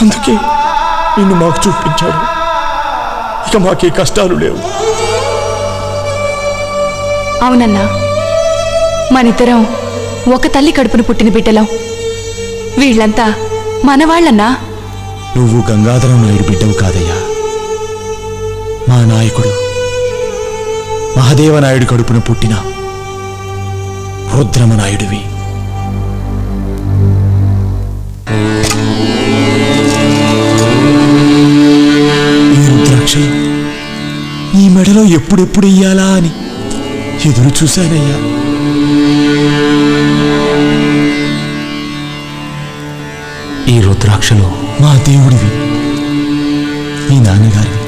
అందుకే నిన్ను మాకు చూపించాడు. ఇక మాకే కష్టాలు లేవు. అవునన్నా, మనిద్దరం ఒక తల్లి కడుపును పుట్టిన బిడ్డలం. వీళ్ళంతా మనవాళ్ళన్నా. నువ్వు గంగాధరం నాయుడు బిడ్డవు కాదయ్యా, మా నాయకుడు మహదేవనాయుడు కడుపున పుట్టిన రుద్రమనాయుడివి. ఈ రుద్రాక్షలు నీ మెడలో ఎప్పుడెప్పుడు ఇయ్యాలా అని ఎదురు చూశానయ్యా. ఈ రుద్రాక్షలు మా దేవుడివి, మీ నాన్నగారివి.